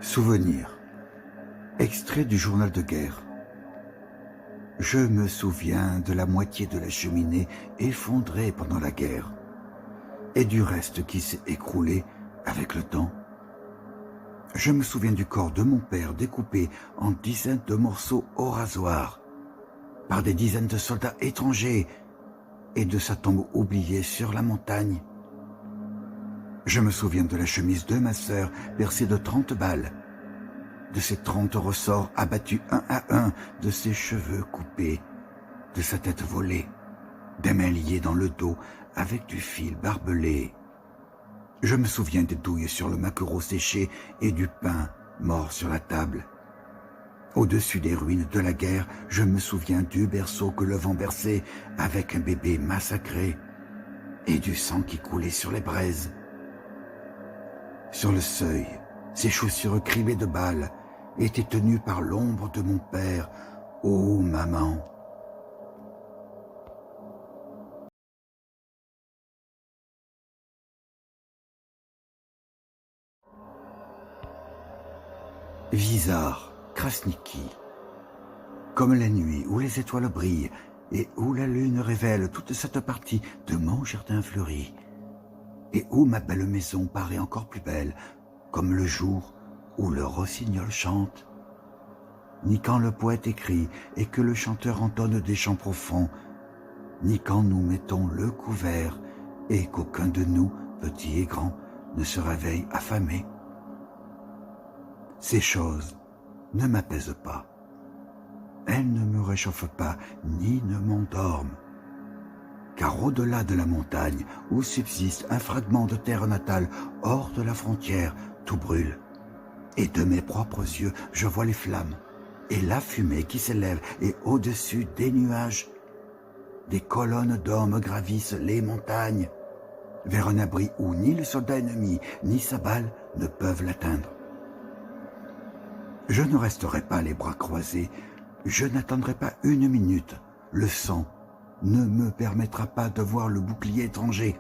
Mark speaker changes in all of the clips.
Speaker 1: Souvenir. Extrait du journal de guerre. Je me souviens de la moitié de la cheminée effondrée pendant la guerre et du reste qui s'est écroulé avec le temps. Je me souviens du corps de mon père découpé en dizaines de morceaux au rasoir par des dizaines de soldats étrangers et de sa tombe oubliée sur la montagne. Je me souviens de la chemise de ma sœur percée de 30 balles, de ses 30 ressorts abattus un à un, de ses cheveux coupés, de sa tête volée, des mains liées dans le dos avec du fil barbelé. Je me souviens des douilles sur le maquereau séché et du pain mort sur la table. Au-dessus des ruines de la guerre, je me souviens du berceau que le vent berçait avec un bébé massacré et du sang qui coulait sur les braises. Sur le seuil, ses chaussures cribées de balles étaient tenues par l'ombre de mon père. Oh, maman! Vizar, Krasniki. Comme la nuit où les étoiles brillent et où la lune révèle toute cette partie de mon jardin fleuri, et où ma belle maison paraît encore plus belle, comme le jour où le rossignol chante, ni quand le poète écrit et que le chanteur entonne des chants profonds, ni quand nous mettons le couvert et qu'aucun de nous, petit et grand, ne se réveille affamé. Ces choses ne m'apaisent pas. Elles ne me réchauffent pas ni ne m'endorment. Car au-delà de la montagne, où subsiste un fragment de terre natale, hors de la frontière, tout brûle. Et de mes propres yeux, je vois les flammes et la fumée qui s'élève, et au-dessus des nuages, des colonnes d'hommes gravissent les montagnes, vers un abri où ni le soldat ennemi, ni sa balle ne peuvent l'atteindre. Je ne resterai pas les bras croisés, je n'attendrai pas une minute. Le sang ne me permettra pas de voir le bouclier étranger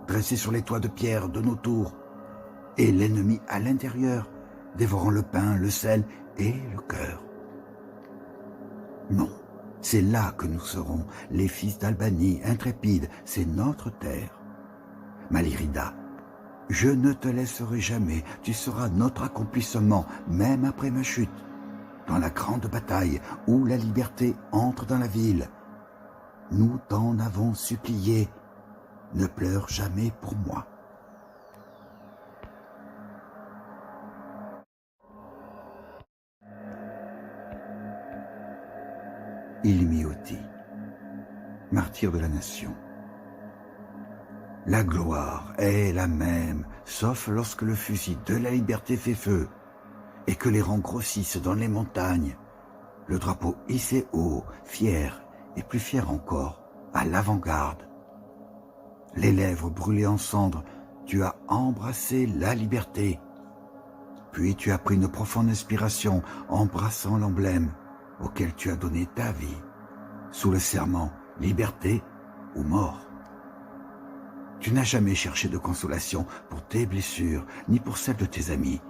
Speaker 1: dressé sur les toits de pierre de nos tours, et l'ennemi à l'intérieur, dévorant le pain, le sel et le cœur. Non, c'est là que nous serons, les fils d'Albanie, intrépides, c'est notre terre. Malirida, je ne te laisserai jamais, tu seras notre accomplissement, même après ma chute, dans la grande bataille où la liberté entre dans la ville. Nous t'en avons supplié, ne pleure jamais pour moi. Ilmioti, martyr de la nation. La gloire est la même, sauf lorsque le fusil de la liberté fait feu, et que les rangs grossissent dans les montagnes, le drapeau hissé haut, fier et plus fier encore, à l'avant-garde. Les lèvres brûlées en cendres, tu as embrassé la liberté. Puis tu as pris une profonde inspiration, embrassant l'emblème auquel tu as donné ta vie, sous le serment « liberté ou mort ». Tu n'as jamais cherché de consolation pour tes blessures, ni pour celles de tes amis,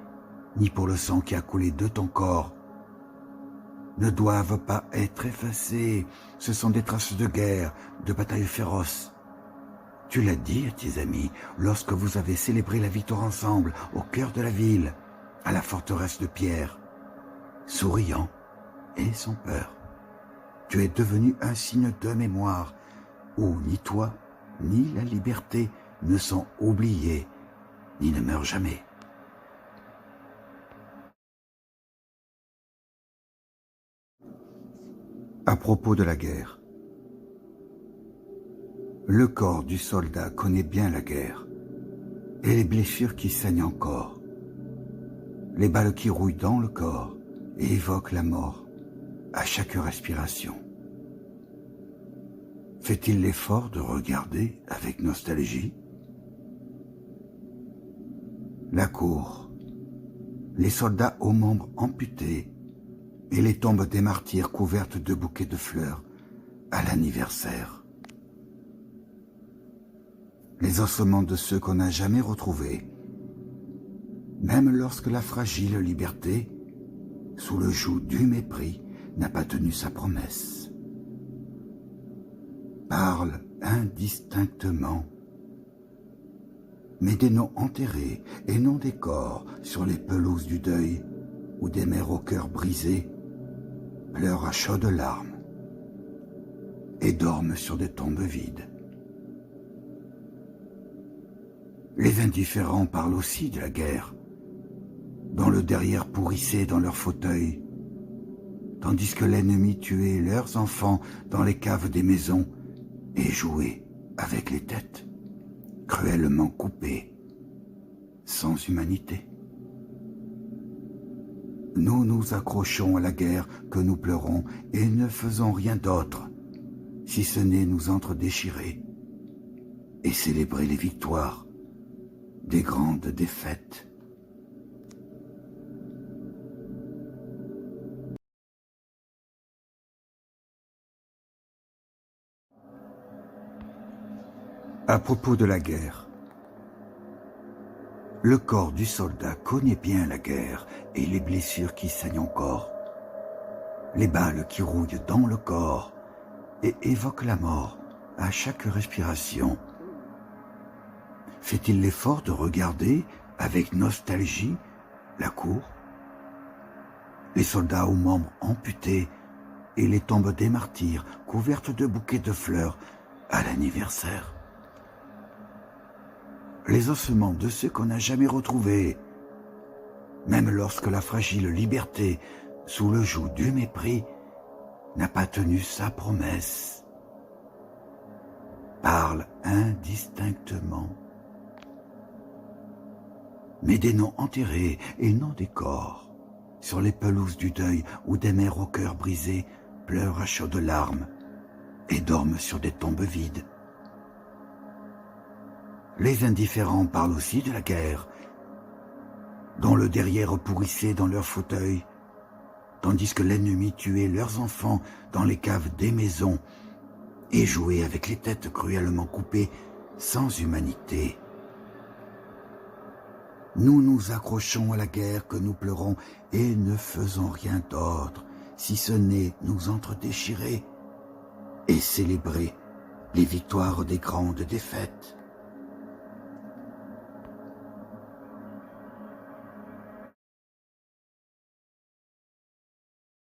Speaker 1: ni pour le sang qui a coulé de ton corps. Ne doivent pas être effacés, ce sont des traces de guerre, de batailles féroces. Tu l'as dit à tes amis lorsque vous avez célébré la victoire ensemble au cœur de la ville, à la forteresse de pierre, souriant et sans peur. Tu es devenu un signe de mémoire où ni toi ni la liberté ne sont oubliés, ni ne meurent jamais. À propos de la guerre, le corps du soldat connaît bien la guerre et les blessures qui saignent encore, les balles qui rouillent dans le corps et évoquent la mort à chaque respiration. Fait-il l'effort de regarder avec nostalgie? La cour, les soldats aux membres amputés et les tombes des martyrs couvertes de bouquets de fleurs à l'anniversaire. Les ossements de ceux qu'on n'a jamais retrouvés même lorsque la fragile liberté, sous le joug du mépris, n'a pas tenu sa promesse. Parle indistinctement, mais des noms enterrés et non des corps sur les pelouses du deuil, où des mères au cœur brisé pleurent à chaudes larmes et dorment sur des tombes vides. Les indifférents parlent aussi de la guerre, dont le derrière pourrissait dans leurs fauteuils, tandis que l'ennemi tuait leurs enfants dans les caves des maisons et jouait avec les têtes, cruellement coupées, sans humanité. Nous nous accrochons à la guerre que nous pleurons et ne faisons rien d'autre, si ce n'est nous entre-déchirer et célébrer les victoires des grandes défaites. À propos de la guerre, le corps du soldat connaît bien la guerre et les blessures qui saignent encore, les balles qui rouillent dans le corps et évoquent la mort à chaque respiration. Fait-il l'effort de regarder avec nostalgie la cour, les soldats aux membres amputés et les tombes des martyrs couvertes de bouquets de fleurs à l'anniversaire? Les ossements de ceux qu'on n'a jamais retrouvés, même lorsque la fragile liberté, sous le joug du mépris, n'a pas tenu sa promesse, parle indistinctement, mais des noms enterrés et non des corps, sur les pelouses du deuil où des mères au cœur brisé pleurent à chaudes larmes et dorment sur des tombes vides. Les indifférents parlent aussi de la guerre, dont le derrière pourrissait dans leurs fauteuils, tandis que l'ennemi tuait leurs enfants dans les caves des maisons et jouait avec les têtes cruellement coupées, sans humanité. Nous nous accrochons à la guerre que nous pleurons et ne faisons rien d'autre, si ce n'est nous entre-déchirer et célébrer les victoires des grandes défaites.